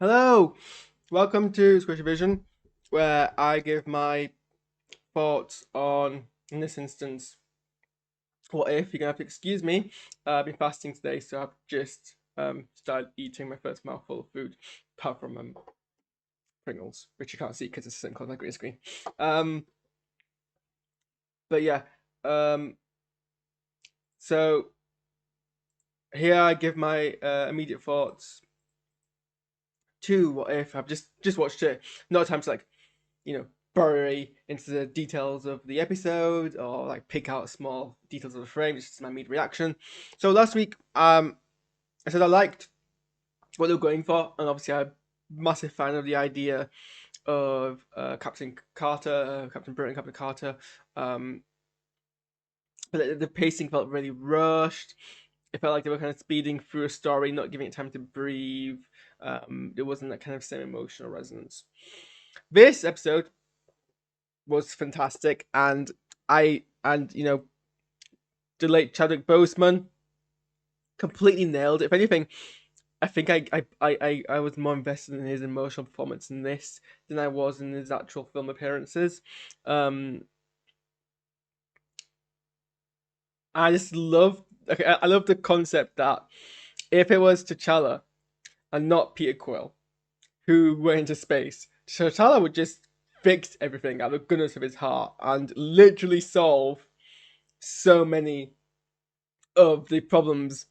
Hello, welcome to SquishiVision, where I give my thoughts on, in this instance, what if. You're gonna have to excuse me. I've been fasting today, so I've just started eating my first mouthful of food, apart from Pringles, which you can't see because it's sitting on my green screen. Um, but yeah, um, so here I give my immediate thoughts to what if. I've just watched it. Not time to bury into the details of the episode or like pick out small details of the frame. It's just my immediate reaction. So last week, I said I liked what they were going for, and obviously I'm a massive fan of the idea of Captain Carter, Captain Britain, Captain Carter. Um, but the pacing felt really rushed. It felt like they were kind of speeding through a story, not giving it time to breathe. There wasn't that kind of same emotional resonance. This episode was fantastic, and the late Chadwick Boseman completely nailed it. If anything, I think I was more invested in his emotional performance in this than I was in his actual film appearances. Um, I just love okay, I love the concept that if it was T'Challa and not Peter Quill who went into space, T'Challa would just fix everything out of the goodness of his heart and literally solve so many of the problems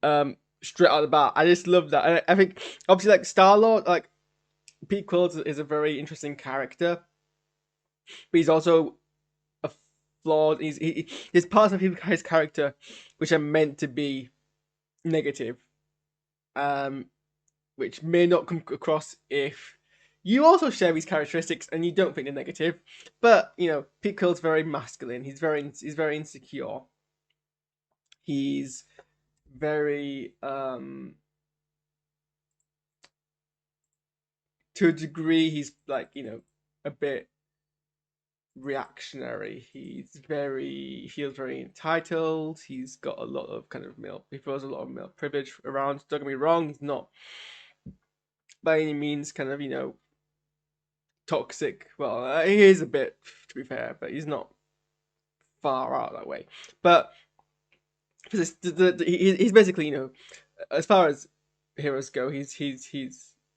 straight out of the bat. I just love that. I think obviously like Star Lord, like Pete Quill is a very interesting character, but he's also a flawed. There's parts of his character which are meant to be negative, um, which may not come across if you also share these characteristics and you don't think they're negative. But Pete Quill's very masculine. He's very insecure. He's very to a degree. He's like a bit reactionary. He feels very entitled. He's got a lot of kind of male. He feels a lot of male privilege around. Don't get me wrong. He's not by any means kind of toxic. Well, he is a bit, to be fair, but he's not far out that way. But he's basically as far as heroes go, he's.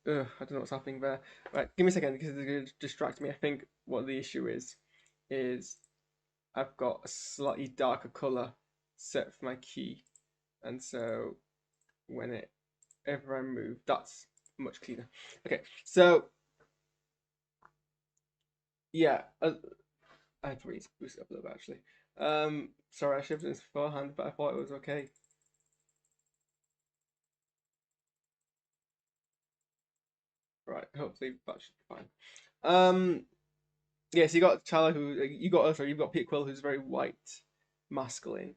I don't know what's happening there. Right, give me a second because it's going to distract me. I think what the issue is I've got a slightly darker color set for my key, and so whenever I move, that's much cleaner. Okay, so yeah, I have to boost it up a little bit actually. Sorry, I should have done this beforehand, but I thought it was okay. Right, hopefully that should be fine. Yeah, so you got Chala who you've got Pete Quill who's very white, masculine,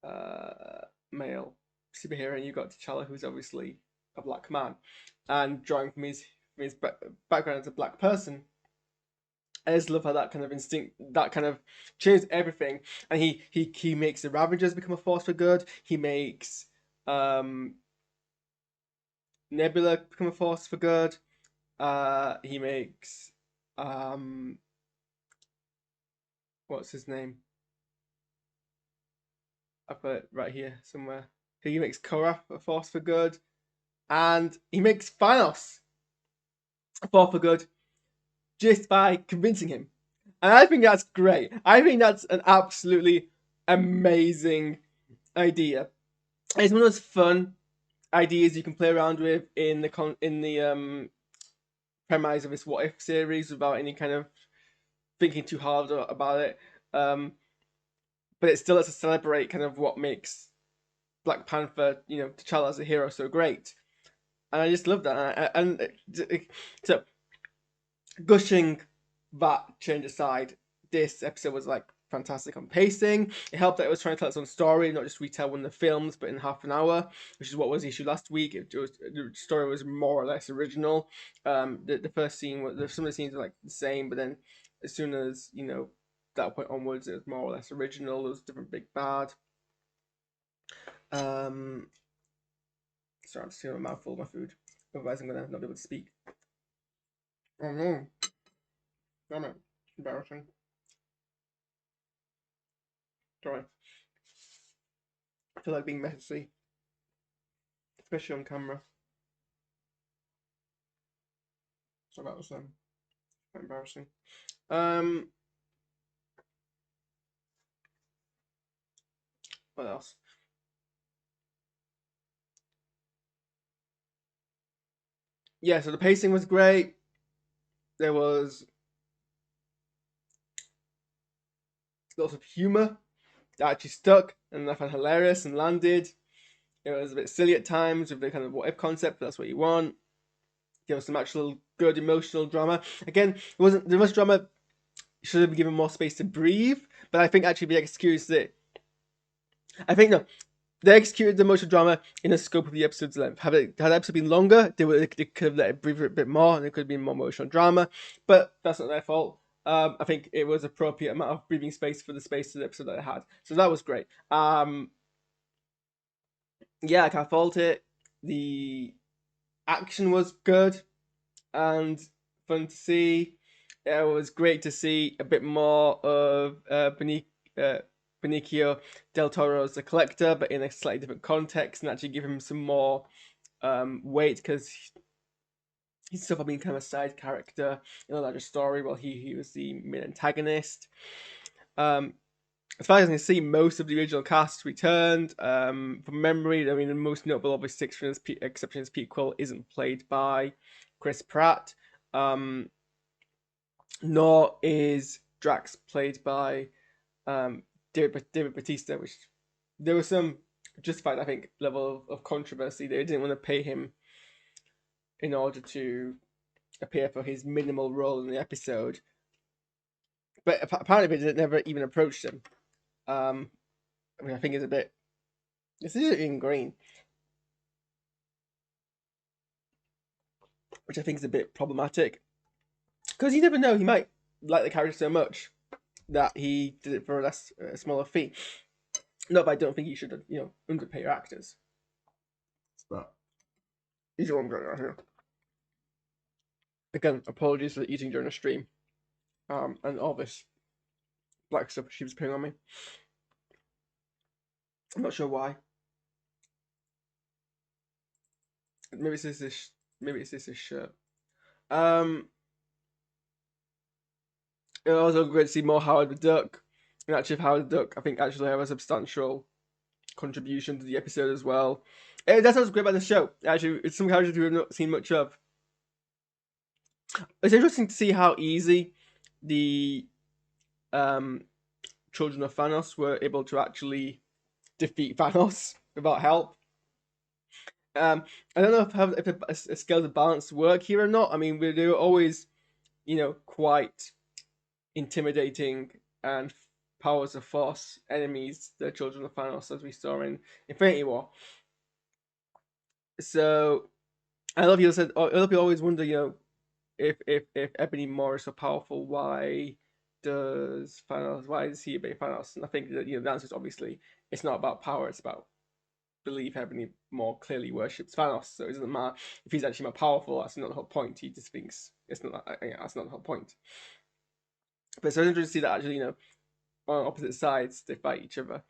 male superhero, and you've got T'Challa who's obviously a black man, and drawing from his background as a black person. I just love how that kind of instinct, that kind of changed everything, and he makes the Ravagers become a force for good. He makes um Nebula become a force for good. He makes um what's his name? I put it right here somewhere. He makes Korra a force for good, and he makes Thanos a force for good just by convincing him. And I think that's great. I think that's an absolutely amazing idea. It's one of those fun ideas you can play around with in the premise of this What If series without any kind of thinking too hard about it. Um, but it still lets us celebrate kind of what makes Black Panther, T'Challa as a hero so great. And I just love that. So gushing that change aside, this episode was like fantastic on pacing. It helped that it was trying to tell its own story, not just retell one of the films, but in half an hour, which is what was the issue last week. The story was more or less original. The first scene was some of the scenes were like the same, but then as soon as that point onwards, it was more or less original. There was a different big bad. Um, Sorry, I'm just getting a mouthful of my food. Otherwise, I'm gonna not be able to speak. Oh no! Damn it! Embarrassing. Sorry. I feel like being messy, especially on camera. So that was quite embarrassing. What else? Yeah, so the pacing was great. There was lots of humor that actually stuck and I found hilarious and landed. It was a bit silly at times with the kind of what if concept, but that's what you want. There was some actual good emotional drama. Again, it wasn't the much drama. Should have given more space to breathe, but I think actually they executed it. I think no, they executed the emotional drama in the scope of the episode's length. Had the episode been longer, they could have let it breathe a bit more, and there could have been more emotional drama. But that's not their fault. I think it was appropriate amount of breathing space for the space of the episode that it had, so that was great. Yeah, I can't fault it. The action was good and fun to see. It was great to see a bit more of Benicio del Toro as the collector, but in a slightly different context, and actually give him some more weight because he's still probably kind of a side character in a larger story, while he was the main antagonist. As far as I can see, most of the original cast returned. From memory, I mean, the most notable, obviously, exception is Pete Quill, isn't played by Chris Pratt. Nor is Drax played by David Bautista, which there was some justified, I think, level of controversy. They didn't want to pay him in order to appear for his minimal role in the episode. But apparently they never even approached him. I mean, I think it's a bit. This is in green, which I think is a bit problematic. Because you never know, he might like the character so much that he did it for a smaller fee. Not that I don't think you should, underpay your actors. But these are what I'm going on here. Again, apologies for eating during a stream, and all this black stuff she was putting on me. I'm not sure why. Maybe it's this. Maybe it's this shirt. It was also great to see more Howard the Duck. And actually, Howard the Duck, I think, actually have a substantial contribution to the episode as well. That's what's great about the show. Actually, it's some characters we have not seen much of. It's interesting to see how easy the children of Thanos were able to actually defeat Thanos without help. I don't know if a scale of balance work here or not. I mean, they were always, quite intimidating and powers of force enemies, the children of Thanos, as we saw in Infinity War. So I love you said. A lot of people always wonder, if Ebony Moore is so powerful, why does Thanos? Why does he obey Thanos? And I think that the answer is obviously it's not about power; it's about belief. Ebony Moore clearly worships Thanos, so it doesn't matter if he's actually more powerful. That's not the whole point. He just thinks it's not. That's not the whole point. But so it's interesting to see that actually, on opposite sides they fight each other,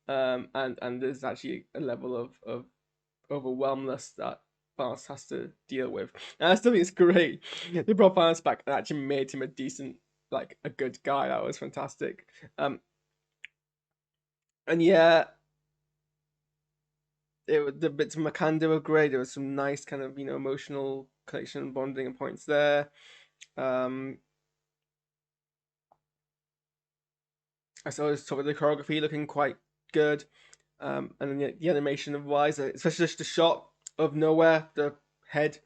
and there's actually a level of overwhelmness that Thanos has to deal with. And I still think it's great. They brought Thanos back and actually made him a decent, like a good guy. That was fantastic. And yeah, the bits of Makanda were great. There was some nice kind of emotional connection, bonding, and points there. I saw this top of the choreography looking quite good. And then the animation of wise, especially just the shot of nowhere, the head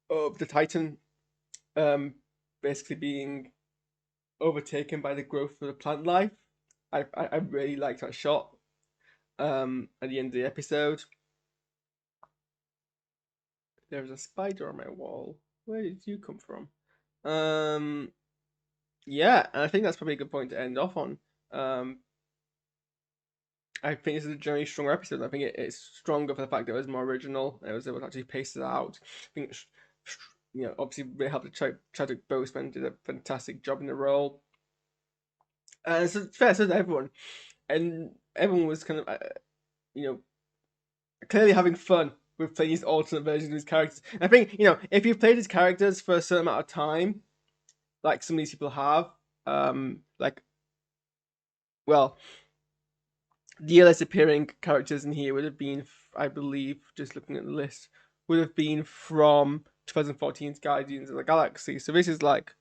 of the Titan, basically being overtaken by the growth of the plant life. I really liked that shot. At the end of the episode, there was a spider on my wall. Where did you come from? Yeah, and I think that's probably a good point to end off on. I think this is a generally stronger episode. I think it's stronger for the fact that it was more original. It was able to actually pace it out. I think, obviously, really helped that Chadwick Boseman did a fantastic job in the role. And it's fair to everyone, and everyone was kind of, clearly having fun with playing these alternate versions of these characters. And I think, if you've played these characters for a certain amount of time, like some of these people have, like, well, the less appearing characters in here would have been, I believe, just looking at the list, would have been from 2014's Guardians of the Galaxy. So this is like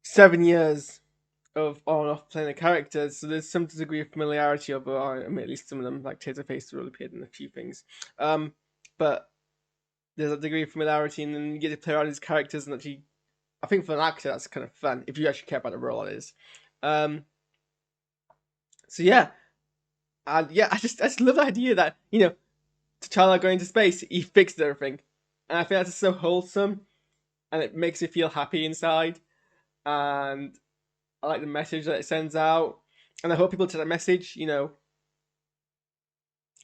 7 years of on and off playing the characters. So there's some degree of familiarity of, I mean, at least some of them, like Taserface, really appeared in a few things. But there's a degree of familiarity, and then you get to play around these characters, and actually, I think for an actor, that's kind of fun if you actually care about the role. It is. So yeah. And yeah, I just love the idea that, T'Challa going to space, he fixed everything. And I think that's just so wholesome, and it makes me feel happy inside. And I like the message that it sends out. And I hope people take that message,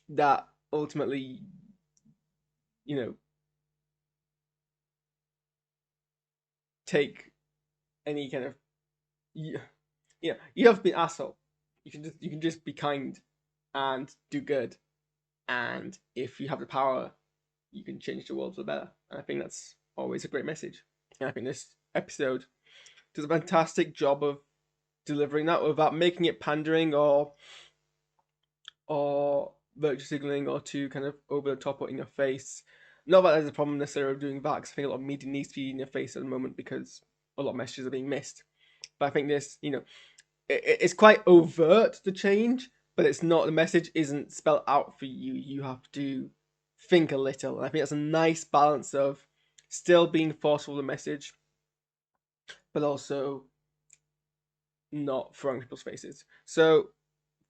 that ultimately, take any kind of, you have to be an asshole. You can just be kind and do good. And if you have the power, you can change the world for the better. And I think that's always a great message. And I think this episode does a fantastic job of delivering that without making it pandering or virtue signaling or too kind of over the top or in your face. Not that there's a problem necessarily of doing that, because I think a lot of media needs to be in your face at the moment because a lot of messages are being missed. But I think this, it's quite overt, the change, but it's not, the message isn't spelled out for you. You have to think a little. And I think that's a nice balance of still being forceful with the message, but also not throwing people's faces. So,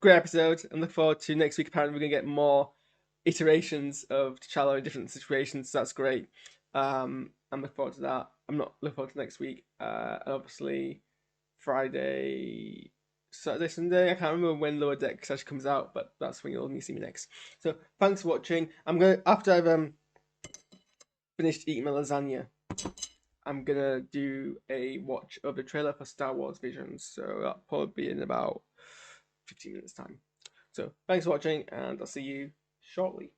great episode, and look forward to next week. Apparently, we're going to get more iterations of T'Challa in different situations, so that's great. I'm looking forward to that. I'm not looking forward to next week. And obviously, Friday, Saturday, Sunday. I can't remember when Lower Decks actually comes out, but that's when you'll only see me next. So thanks for watching. I'm gonna, after I've finished eating my lasagna, I'm gonna do a watch of the trailer for Star Wars Visions. So that'll probably be in about 15 minutes time. So thanks for watching, and I'll see you shortly.